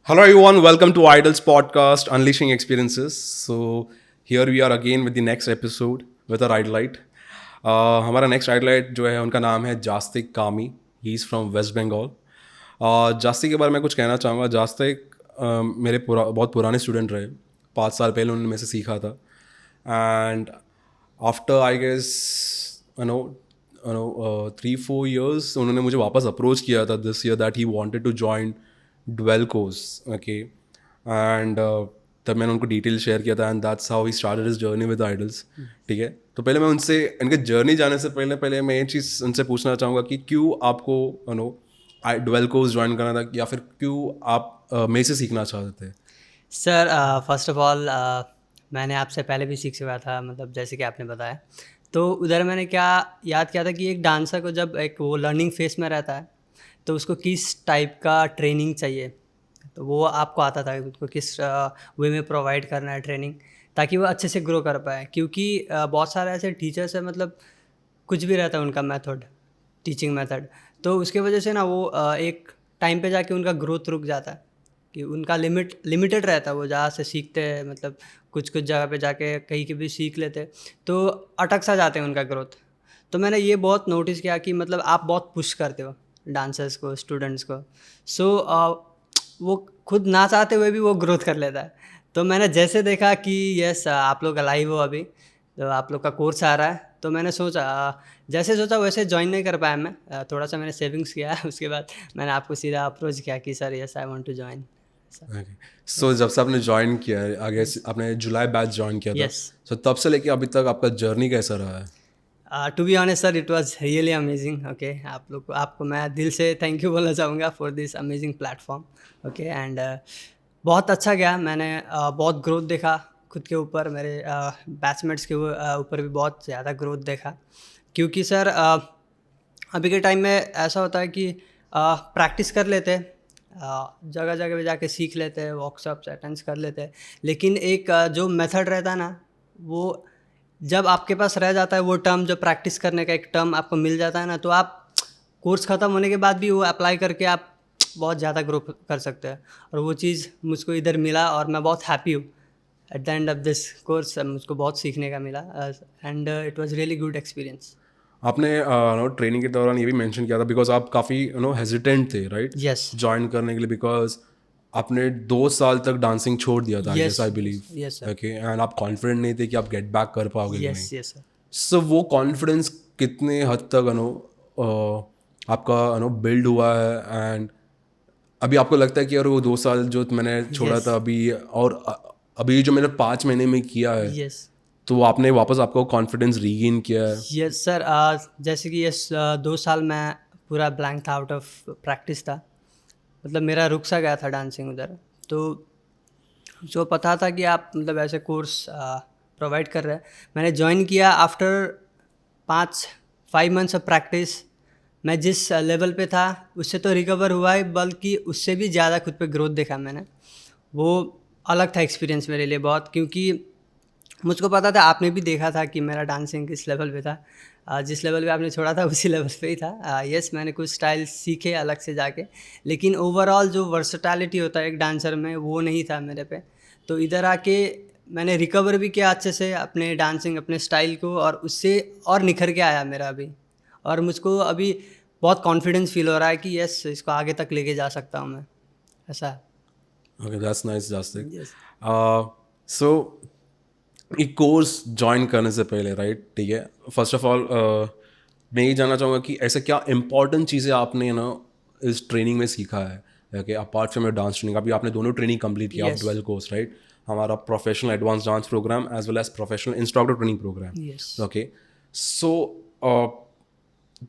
Hello, everyone. Welcome to Idol's podcast, Unleashing Experiences. So, here we are again with the next episode with our idolite. हमारा next idolite जो है उनका नाम है Jastik Kami. He is from West Bengal. Jastik के बारे में कुछ कहना चाहूँगा. जास्तिक मेरे बहुत पुराने स्टूडेंट रहे. 5 साल पहले उन्होंने मेरे से सीखा था. And after I guess you know 3-4 years उन्होंने मुझे वापस अप्रोच किया था this year that he wanted to join डुवेल कोर्स. ओके. एंड तब मैंने उनको डिटेल शेयर किया था and that's how he started his journey with idols. ठीक है. तो पहले मैं उनसे इनके जर्नी जाने से पहले मैं ये चीज़ उनसे पूछना चाहूँगा कि क्यों आपको डुवेल कोर्स ज्वाइन करना था या फिर क्यों आप मेरे से सीखना चाहते थे. सर फर्स्ट ऑफ ऑल मैंने आपसे पहले भी सीख चुका था, मतलब जैसे कि आपने बताया. तो उधर मैंने क्या याद किया था कि एक डांसर को जब एक वो लर्निंग फेस में रहता है तो उसको किस टाइप का ट्रेनिंग चाहिए, तो वो आपको आता था उसको किस वे में प्रोवाइड करना है ट्रेनिंग, ताकि वो अच्छे से ग्रो कर पाए. क्योंकि बहुत सारे ऐसे टीचर्स हैं, मतलब कुछ भी रहता है उनका मेथड, टीचिंग मेथड. तो उसके वजह से ना वो एक टाइम पे जाके उनका ग्रोथ रुक जाता है, कि उनका लिमिटेड रहता है. वो जहाँ से सीखते हैं, मतलब कुछ कुछ जगह पे जाके कहीं के भी सीख लेते हैं, तो अटक सा जाते हैं उनका ग्रोथ. तो मैंने ये बहुत नोटिस किया कि मतलब आप बहुत पुश करते हो डांसर्स को, स्टूडेंट्स को. सो वो खुद ना चाहते हुए भी वो ग्रोथ कर लेता है. तो मैंने जैसे देखा कि यस आप लोग अलाइव हो अभी, तो आप लोग का कोर्स आ रहा है, तो मैंने सोचा जैसे सोचा वैसे ज्वाइन नहीं कर पाया मैं. थोड़ा सा मैंने सेविंग्स किया उसके बाद मैंने आपको सीधा अप्रोच किया कि sir yes I want to join. So जब से आपने ज्वाइन किया है आगे आपने जुलाई बैच ज्वाइन किया था. यस. सो तब से लेके अभी तक आपका जर्नी कैसा रहा है. To be honest sir, it was really amazing. Okay, आप लोग को, आपको मैं दिल से थैंक यू बोलना चाहूँगा for this amazing platform. Okay. And बहुत अच्छा गया. मैंने बहुत ग्रोथ देखा खुद के ऊपर, मेरे बैचमेट्स के ऊपर भी बहुत ज़्यादा ग्रोथ देखा. क्योंकि सर अभी के टाइम में ऐसा होता है कि प्रैक्टिस कर लेते हैं, जगह जगह पे जाके सीख लेते हैं, वर्कशॉप्स अटेंड कर लेते हैं, लेकिन एक जो मेथड रहता है ना, वो जब आपके पास रह जाता है वो टर्म, जो प्रैक्टिस करने का एक टर्म आपको मिल जाता है ना, तो आप कोर्स ख़त्म होने के बाद भी वो अप्लाई करके आप बहुत ज़्यादा ग्रो कर सकते हैं. और वो चीज़ मुझको इधर मिला और मैं बहुत हैप्पी हूँ. At the end of this course मुझको बहुत सीखने का मिला and it was really good experience. आपने ट्रेनिंग के दौरान ये भी मेंशन किया था बिकॉज आप काफ़ी हेजिटेंट थे राइट यस. ज्वाइन करने के लिए बिकॉज आपने 2 साल तक डांसिंग छोड़ दिया था I guess yes. I yes. Yes believe. Sir. Okay. And आप कॉन्फिडेंट नहीं थे कि आप गेट बैक कर पाओगे कि नहीं. यस. Yes sir. सो वो कॉन्फिडेंस कितने हद तक आपका बिल्ड हुआ है एंड अभी आपको लगता है कि यार वो 2 साल जो मैंने छोड़ा यस. था अभी और अभी जो मैंने 5 महीने में किया है यस. तो आपने वापस आपको कॉन्फिडेंस रीगेन किया है. Yes sir. जैसे कि यस 2 साल मैं पूरा ब्लैंक था, आउट ऑफ प्रैक्टिस था, मतलब मेरा रुक सा गया था डांसिंग उधर. तो जो पता था कि आप मतलब ऐसे कोर्स प्रोवाइड कर रहे हैं, मैंने ज्वाइन किया. आफ्टर 5-5 मंथ्स ऑफ प्रैक्टिस मैं जिस लेवल पे था उससे तो रिकवर हुआ है, बल्कि उससे भी ज़्यादा खुद पे ग्रोथ देखा मैंने. वो अलग था एक्सपीरियंस मेरे लिए बहुत, क्योंकि मुझको पता था, आपने भी देखा था कि मेरा डांसिंग किस लेवल पे था. जिस लेवल पे आपने छोड़ा था उसी लेवल पे ही था. यस, मैंने कुछ स्टाइल सीखे अलग से जाके, लेकिन ओवरऑल जो वर्सटैलिटी होता है एक डांसर में वो नहीं था मेरे पे. तो इधर आके मैंने रिकवर भी किया अच्छे से अपने डांसिंग, अपने स्टाइल को, और उससे और निखर के आया मेरा अभी. और मुझको अभी बहुत कॉन्फिडेंस फील हो रहा है कि यस इसको आगे तक लेके जा सकता हूँ मैं, ऐसा है. Okay that's nice Jastik. Yes. So एक कोर्स ज्वाइन करने से पहले राइट ठीक है फर्स्ट ऑफ ऑल मैं ये जानना चाहूँगा कि ऐसे क्या इंपॉर्टेंट चीज़ें आपने इस ट्रेनिंग में सीखा है. Okay apart from your dance training अभी आपने दोनों ट्रेनिंग कंप्लीट किया आप यस. ट्वेल्व कोर्स राइट हमारा professional advance dance program as well as professional instructor training program. Yes. Okay. So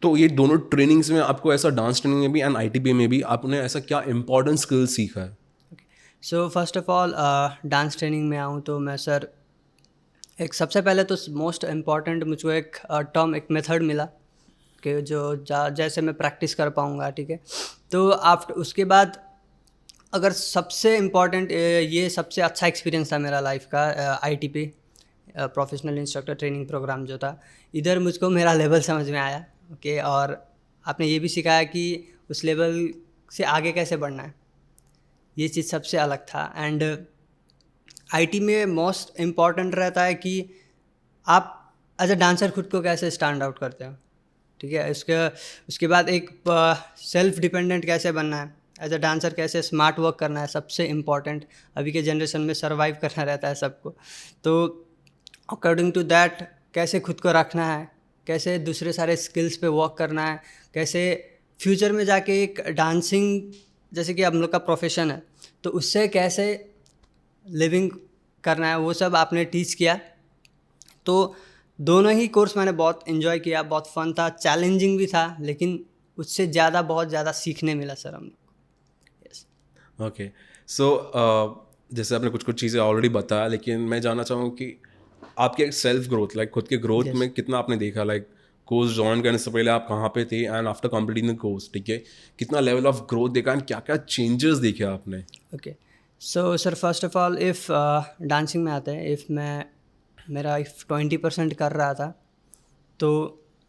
तो ये दोनों ट्रेनिंग्स में आपको ऐसा डांस ट्रेनिंग में भी एंड आई में भी आपने ऐसा क्या इंपॉर्टेंट स्किल्स सीखा है. So first of all dance training में आऊँ तो मैं सर, एक सबसे पहले तो मोस्ट इम्पॉर्टेंट मुझको एक टर्म, एक मेथड मिला कि जो जैसे मैं प्रैक्टिस कर पाऊँगा. ठीक है. तो आफ्टर उसके बाद अगर सबसे इम्पॉर्टेंट, ये सबसे अच्छा एक्सपीरियंस था मेरा लाइफ का, ITP professional instructor training programme जो था. इधर मुझको मेरा लेवल समझ में आया. ओके. और आपने ये भी सिखाया कि उस लेवल से आगे कैसे बढ़ना है. ये चीज़ सबसे अलग था। एंड आईटी में मोस्ट इम्पॉर्टेंट रहता है कि आप एज अ डांसर खुद को कैसे स्टैंड आउट करते हो, ठीक है। उसके बाद एक सेल्फ डिपेंडेंट कैसे बनना है, एज अ डांसर कैसे स्मार्ट वर्क करना है, सबसे इम्पॉर्टेंट। अभी के जनरेशन में सर्वाइव करना रहता है सबको, तो अकॉर्डिंग टू दैट कैसे खुद को रखना है, कैसे दूसरे सारे स्किल्स पे वर्क करना है, कैसे फ्यूचर में जाके एक डांसिंग जैसे कि हम लोग का प्रोफेशन है तो उससे कैसे लिविंग करना है, वो सब आपने टीच किया। तो दोनों ही कोर्स मैंने बहुत इन्जॉय किया, बहुत फन था, चैलेंजिंग भी था, लेकिन उससे ज़्यादा बहुत ज़्यादा सीखने मिला सर हम लोग। यस। ओके, सो जैसे आपने कुछ कुछ चीज़ें ऑलरेडी बताया, लेकिन मैं जानना चाहूँ कि आपके सेल्फ ग्रोथ, लाइक खुद के ग्रोथ यस। में कितना आपने देखा, लाइक कोर्स ज्वाइन करने से पहले आप कहाँ पे थे and after completing the course, ठीक है, कितना लेवल ऑफ ग्रोथ देखा एंड क्या क्या चेंजेस देखे आपने? Okay, so sir first of all if dancing में आते हैं, मेरा 20% कर रहा था तो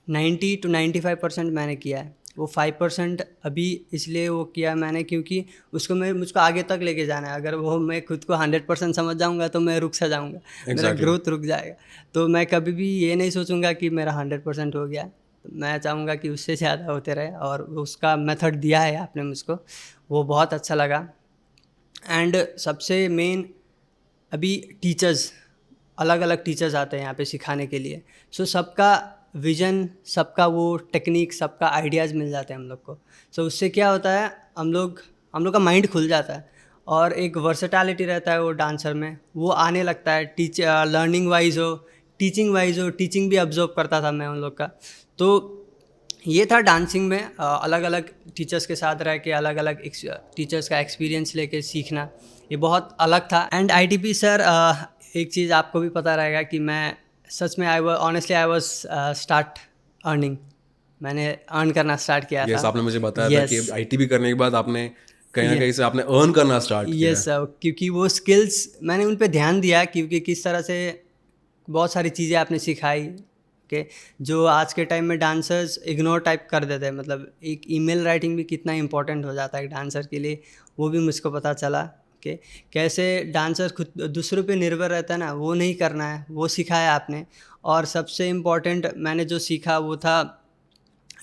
90 to 95% मैंने किया है। वो 5% अभी इसलिए वो किया मैंने क्योंकि मुझको आगे तक लेके जाना है। अगर वो मैं खुद को 100% समझ जाऊँगा तो मैं रुक सा जाऊँगा, मेरा एग्जैक्टली। ग्रोथ रुक जाएगा। तो मैं कभी भी ये नहीं सोचूंगा कि मेरा 100% हो गया, तो मैं चाहूँगा कि उससे ज़्यादा होते रहे। और उसका मेथड दिया है आपने मुझको, वो बहुत अच्छा लगा। एंड सबसे मेन, अभी टीचर्स, अलग अलग टीचर्स आते हैं यहाँ पे सिखाने के लिए। सो सबका विज़न, सबका वो टेक्निक, सबका आइडियाज़ मिल जाते हैं हम लोग को। सो उससे क्या होता है, हम लोग का माइंड खुल जाता है और एक वर्सेटैलिटी रहता है वो डांसर में, वो आने लगता है। लर्निंग वाइज हो, टीचिंग वाइज हो, टीचिंग भी ऑब्जर्व करता था मैं उन लोग का। तो ये था डांसिंग में अलग अलग टीचर्स के साथ रह के, अलग अलग टीचर्स का एक्सपीरियंस लेके सीखना, ये बहुत अलग था। एंड आईटीपी सर, एक चीज़ आपको भी पता रहेगा कि मैं सच में आई वाज स्टार्ट अर्निंग, मैंने अर्न करना स्टार्ट किया यस, था। आपने मुझे बताया था कि यस। आईटीबी करने के बाद आपने कहीं ना ये कहीं से आपने अर्न करना स्टार्ट किया यस है। सर, क्योंकि वो स्किल्स मैंने उन पे ध्यान दिया, क्योंकि किस तरह से बहुत सारी चीज़ें आपने सिखाई कि जो आज के टाइम में डांसर्स इग्नोर टाइप कर देते हैं। मतलब एक ईमेल राइटिंग भी कितना इंपॉर्टेंट हो जाता है एक डांसर के लिए, वो भी मुझको पता चला कि कैसे डांसर खुद दूसरों पे निर्भर रहता है ना, वो नहीं करना है, वो सिखाया आपने। और सबसे इम्पॉर्टेंट मैंने जो सीखा वो था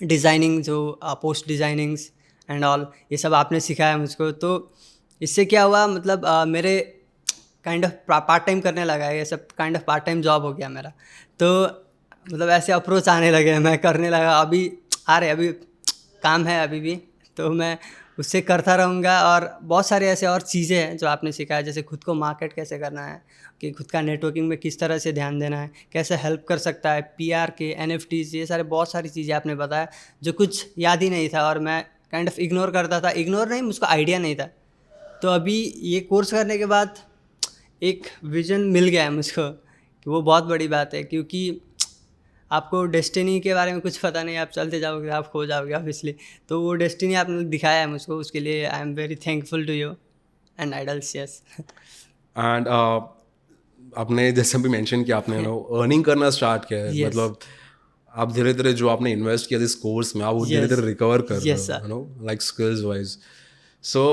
डिज़ाइनिंग, जो पोस्ट डिज़ाइनिंग्स एंड ऑल, ये सब आपने सिखाया मुझको। तो इससे क्या हुआ, मतलब मेरे काइंड ऑफ पार्ट टाइम करने लगा, ये सब kind of part time job हो गया मेरा। तो मतलब ऐसे अप्रोच आने लगे, मैं करने लगा। अभी आ रहे, अभी काम है अभी भी, तो मैं उससे करता रहूँगा। और बहुत सारे ऐसे और चीज़ें हैं जो आपने सिखाया, जैसे खुद को मार्केट कैसे करना है, कि खुद का नेटवर्किंग में किस तरह से ध्यान देना है, कैसे हेल्प कर सकता है, पीआर के, एनएफटीज, ये सारे बहुत सारी चीज़ें आपने बताया जो कुछ याद ही नहीं था और मैं काइंड ऑफ इग्नोर करता था। इग्नोर नहीं, मुझको आइडिया नहीं था। तो अभी ये कोर्स करने के बाद एक विज़न मिल गया है मुझको, कि वो बहुत बड़ी बात है। क्योंकि आपको डेस्टिनी के बारे में कुछ पता नहीं, आप चलते जाओगे, आप खो जाओगे ऑब्वियसली। तो वो डेस्टिनी आपने दिखाया है मुझको, उसके लिए I am very thankful to you and idols. Yes. And आपने जैसे भी मेंशन किया, आपने नो अर्निंग करना स्टार्ट किया है, यस। मतलब आप धीरे धीरे जो आपने इन्वेस्ट किया इस कोर्स में, आप वो धीरे यस। धीरे रिकवर कर रहे यस हो, sir. No, like skills wise. So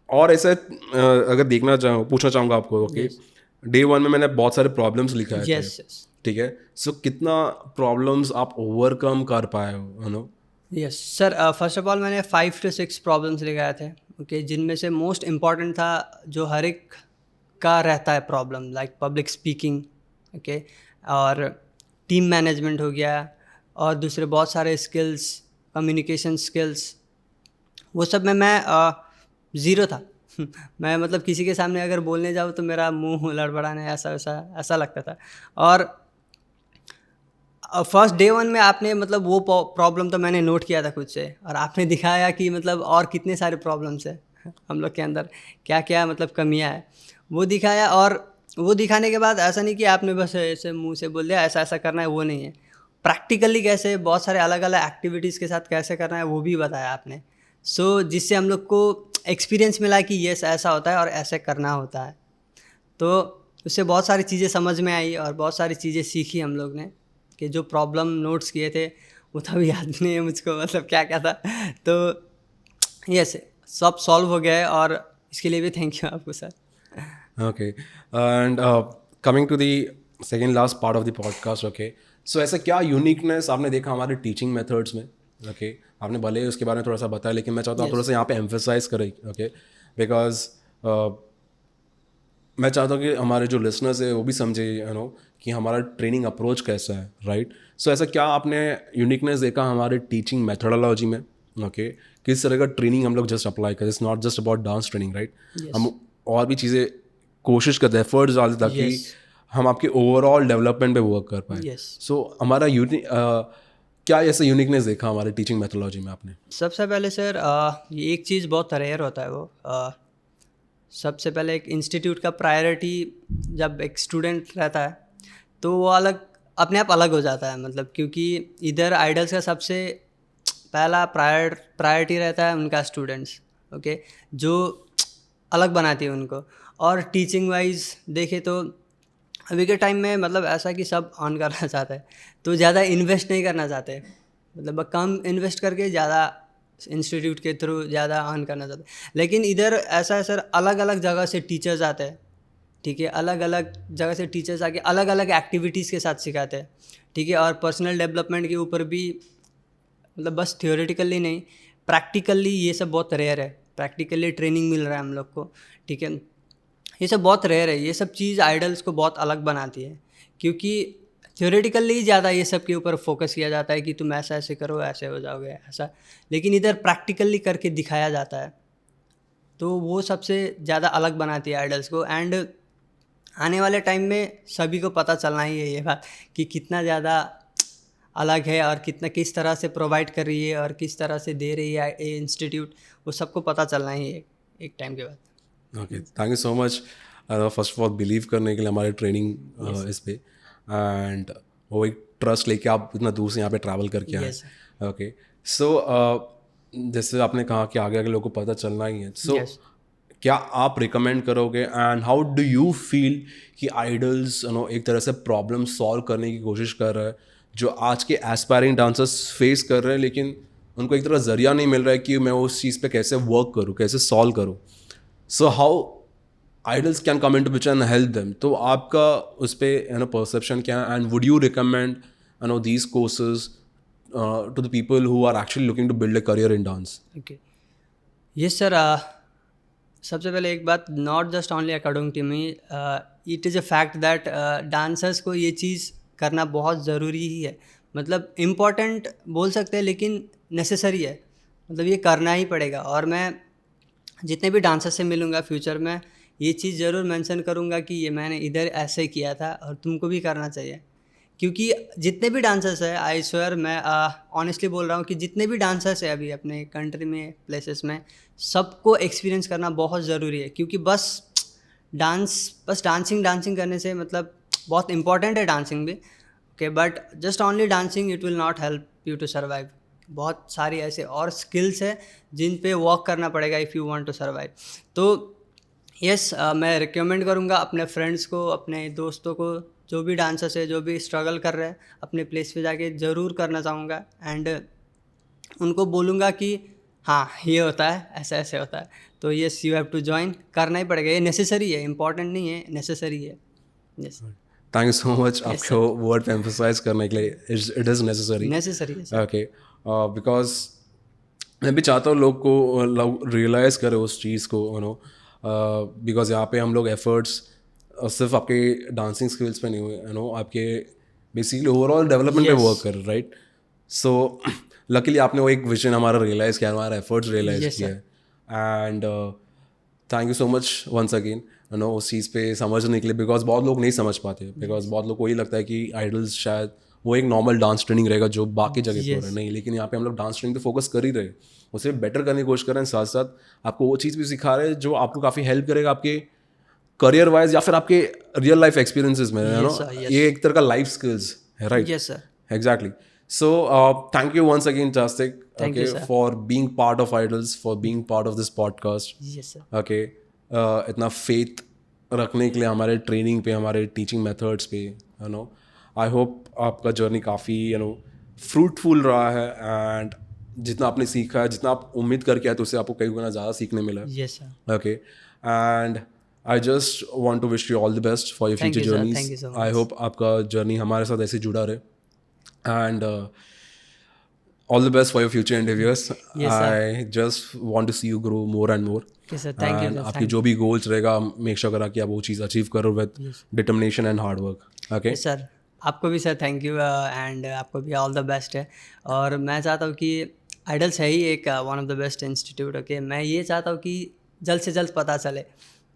और ऐसे अगर देखना चाहूँ, पूछना चाहूँगा आपको, ओके, यस। डे वन में मैंने बहुत सारे प्रॉब्लम्स लिखाए थे, यस। यस। ठीक है, सो कितना प्रॉब्लम्स आप ओवरकम कर पाए हो, you know? Yes sir, first of all मैंने 5 to 6 प्रॉब्लम्स लगाए थे, ओके, जिनमें से मोस्ट इम्पॉर्टेंट था जो हर एक का रहता है problem, like public speaking, okay, और टीम मैनेजमेंट हो गया, और दूसरे बहुत सारे स्किल्स, कम्युनिकेशन स्किल्स, वो सब में मैं ज़ीरो था। मैं मतलब किसी के सामने अगर बोलने जाऊँ तो मेरा मुंह लड़बड़ाने ऐसा वैसा ऐसा लगता था। और फर्स्ट डे वन में आपने मतलब वो प्रॉब्लम तो मैंने नोट किया था खुद से, और आपने दिखाया कि मतलब और कितने सारे प्रॉब्लम्स हैं हम लोग के अंदर, क्या क्या मतलब कमियां है, वो दिखाया। और वो दिखाने के बाद ऐसा नहीं कि आपने बस ऐसे मुंह से बोल दिया ऐसा ऐसा करना है, वो नहीं है। प्रैक्टिकली कैसे बहुत सारे अलग अलग एक्टिविटीज़ के साथ कैसे करना है वो भी बताया आपने। सो जिससे हम लोग को एक्सपीरियंस मिला कि यस ऐसा होता है और ऐसे करना होता है। तो उससे बहुत सारी चीज़ें समझ में आई और बहुत सारी चीज़ें सीखी हम लोग ने, कि जो प्रॉब्लम नोट्स किए थे वो तब याद नहीं है मुझको, मतलब क्या क्या था। तो यस, सब सॉल्व हो गया है, और इसके लिए भी थैंक यू आपको sir. Okay. And coming to the second last part of the podcast, okay. So ऐसा क्या यूनिकनेस आपने देखा हमारे टीचिंग मेथड्स में? Okay. आपने भले ही उसके बारे में थोड़ा सा बताया, लेकिन मैं चाहता हूँ आप थोड़ा सा यहाँ पे एम्फेसाइज करें, okay. बिकॉज मैं चाहता हूँ कि हमारे जो लिसनर्स है वो भी समझे कि हमारा ट्रेनिंग अप्रोच कैसा है, राइट. सो ऐसा क्या आपने यूनिकनेस देखा हमारे टीचिंग मेथडोलॉजी में, ओके. किस तरह का ट्रेनिंग हम लोग जस्ट अप्लाई करें. It's not just about dance training, right. हम और भी चीज़ें कोशिश करते हैं, एफर्ट्स डालते ताकि हम आपके ओवरऑल डेवलपमेंट पे वर्क कर पाए. सो हमारा क्या ऐसा यूनिकनेस देखा हमारे टीचिंग मेथडोलॉजी में आपने? सबसे पहले सर ये एक चीज़ बहुत रेयर होता है, वो सबसे पहले एक इंस्टीट्यूट का प्रायोरिटी जब एक स्टूडेंट रहता है तो वो अलग, अपने आप अलग हो जाता है, मतलब क्योंकि इधर आइडल्स का सबसे पहला प्रायोरिटी रहता है उनका स्टूडेंट्स, ओके, जो अलग बनाती है उनको. और टीचिंग वाइज देखे तो अभी के टाइम में मतलब ऐसा कि सब ऑन करना चाहते हैं, तो ज़्यादा इन्वेस्ट नहीं करना चाहते, मतलब कम इन्वेस्ट करके ज़्यादा इंस्टीट्यूट के थ्रू ज़्यादा ऑन करना चाहते हैं. लेकिन इधर ऐसा है सर, अलग अलग जगह से टीचर्स आते हैं, ठीक है, अलग अलग जगह से टीचर्स आके अलग अलग एक्टिविटीज़ के साथ सिखाते हैं, ठीक है. और पर्सनल डेवलपमेंट के ऊपर भी, मतलब बस थियोरेटिकली नहीं, प्रैक्टिकली ये सब बहुत रेयर है. प्रैक्टिकली ट्रेनिंग मिल रहा है हम लोग को, ठीक है. ये सब बहुत रेयर है. ये सब चीज़ आइडल्स को बहुत अलग बनाती है, क्योंकि थियोरेटिकली ज़्यादा ये सब के ऊपर फोकस किया जाता है कि तुम ऐसा ऐसे करो, ऐसे हो जाओगे ऐसा. लेकिन इधर प्रैक्टिकली करके दिखाया जाता है, तो वो सबसे ज़्यादा अलग बनाती है आइडल्स को. एंड आने वाले टाइम में सभी को पता चलना ही है ये बात कि कितना ज़्यादा अलग है, और कितना किस तरह से प्रोवाइड कर रही है और किस तरह से दे रही है ये इंस्टीट्यूट, वो सबको पता चलना ही है एक टाइम के बाद. Okay, thank you so much first of all believe करने के लिए हमारे ट्रेनिंग इस पे, एंड वो एक ट्रस्ट लेके आप इतना दूर से यहाँ पे ट्रैवल करके आए. ओके, सो जैसे आपने कहा कि आगे आगे लोगों को पता चलना ही है, सो क्या आप रिकमेंड करोगे and how do you feel कि आइडल्स एक तरह से प्रॉब्लम सॉल्व करने की कोशिश कर रहा है जो आज के एस्पायरिंग डांसर्स फेस कर रहे हैं, लेकिन उनको एक तरह जरिया नहीं मिल रहा है कि मैं उस चीज़ पे कैसे वर्क करूँ, कैसे सॉल्व करूँ. So how idols can come into picture and help them. तो आपका उस पर perception क्या है, and would you recommend these courses to the people who are actually looking to build a career in dance? Okay. Yes sir. सबसे पहले एक बात, not just only according to me, it is a fact that dancers को ये चीज़ करना बहुत ज़रूरी ही है. मतलब इम्पॉर्टेंट बोल सकते हैं, लेकिन नेसेसरी है, मतलब ये करना ही पड़ेगा. और मैं जितने भी डांसर से मिलूँगा फ्यूचर में ये चीज़ ज़रूर मेंशन करूँगा कि ये मैंने इधर ऐसे किया था और तुमको भी करना चाहिए. क्योंकि जितने भी डांसर्स हैं, आई स्वेयर, मैं ऑनेस्टली बोल रहा हूँ कि जितने भी डांसर्स हैं अभी अपने कंट्री में, प्लेसेस में, सबको एक्सपीरियंस करना बहुत ज़रूरी है. क्योंकि बस डांसिंग करने से, मतलब बहुत इंपॉर्टेंट है डांसिंग भी, okay, but just only dancing it will not help you to survive. बहुत सारी ऐसे और स्किल्स है जिन पे वर्क करना पड़ेगा if you want to survive. तो यस, मैं रिकमेंड करूँगा अपने फ्रेंड्स को, अपने दोस्तों को, जो भी डांसर्स है, जो भी स्ट्रगल कर रहे हैं, अपने प्लेस पे जाके ज़रूर करना चाहूँगा. एंड उनको बोलूँगा कि हाँ ये होता है, ऐसा ऐसे होता है, तो yes you have to join, करना ही पड़ेगा. ये नेसेसरी है, इंपॉर्टेंट नहीं है, नेसेसरी है. Yes, thank you so much आपको वर्ड पे एम्फसाइज करने के लिए. It is necessary. है. ओके, बिकॉज मैं भी चाहता हूँ लोग को रियलाइज़ करें उस चीज़ को, बिकॉज यहाँ पे हम लोग एफर्ट्स सिर्फ आपके डांसिंग स्किल्स पे नहीं हुए, आपके बेसिकली ओवरऑल डेवलपमेंट पे वर्क कर, राइट. सो लकीली आपने वो एक विजन हमारा रियलाइज़ किया, हमारा एफर्ट्स रियलाइज़ किया है. And thank you so much once again उस चीज़ पे समझने के लिए, बिकॉज बहुत लोग नहीं समझ पाते, बिकॉज बहुत लोग को यही लगता है कि आइडल्स शायद वो एक नॉर्मल डांस ट्रेनिंग रहेगा जो बाकी जगह पे हो रहा है. नहीं, लेकिन यहाँ पे हम लोग डांस ट्रेनिंग पे फोकस कर ही रहे, उसे बेटर करने की कोशिश कर रहे हैं, साथ साथ आपको वो चीज़ भी सिखा रहे हैं जो आपको काफ़ी हेल्प करेगा आपके करियर वाइज या फिर आपके रियल लाइफ एक्सपीरियंसेस में. ये एक तरह का लाइफ स्किल्स है, right. Yes sir, exactly. So thank you once again Jastik, okay, for being part of Idols, for being part of this podcast. Yes sir. Okay, इतना फेथ रखने के लिए हमारे ट्रेनिंग पे, हमारे टीचिंग मेथड्स पे, आई होप आपका जर्नी काफ़ी फ्रूटफुल रहा है. एंड जितना आपने सीखा है, जितना आप उम्मीद करके आए तो उससे आपको कई गुना ज़्यादा सीखने मिला है. Yes sir. Okay, and I just want to wish you all the best for your thank future you sir, journeys. Thank you so I much. hope आपका जर्नी हमारे साथ ऐसे जुड़ा रहे. And all the best for your future endeavors. Yes, sir. I just want to see you grow more and more. Okay sir, thank you And sir, आपकी thank जो भी goals रहेगा, मेक श्योर करा कि आप वो चीज़ अचीव करो with Yes. Determination and hard work. Okay, yes sir. आपको भी सर थैंक यू एंड आपको भी ऑल द बेस्ट है। और मैं चाहता हूँ कि आइडल्स है ही एक one of the best institute. Okay, मैं ये चाहता हूँ कि जल्द से जल्द पता चले,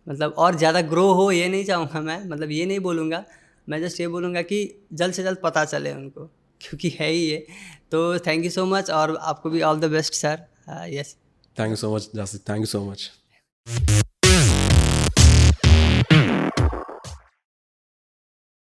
मतलब और ज़्यादा ग्रो हो ये नहीं चाहूँगा मैं, मतलब ये नहीं बोलूँगा मैं, जस्ट ये बोलूँगा कि जल्द से जल्द पता चले उनको, क्योंकि है ही ये। तो थैंक यू सो मच और आपको भी all the best sir. Yes. Thank you so much Jasik, thank you so much.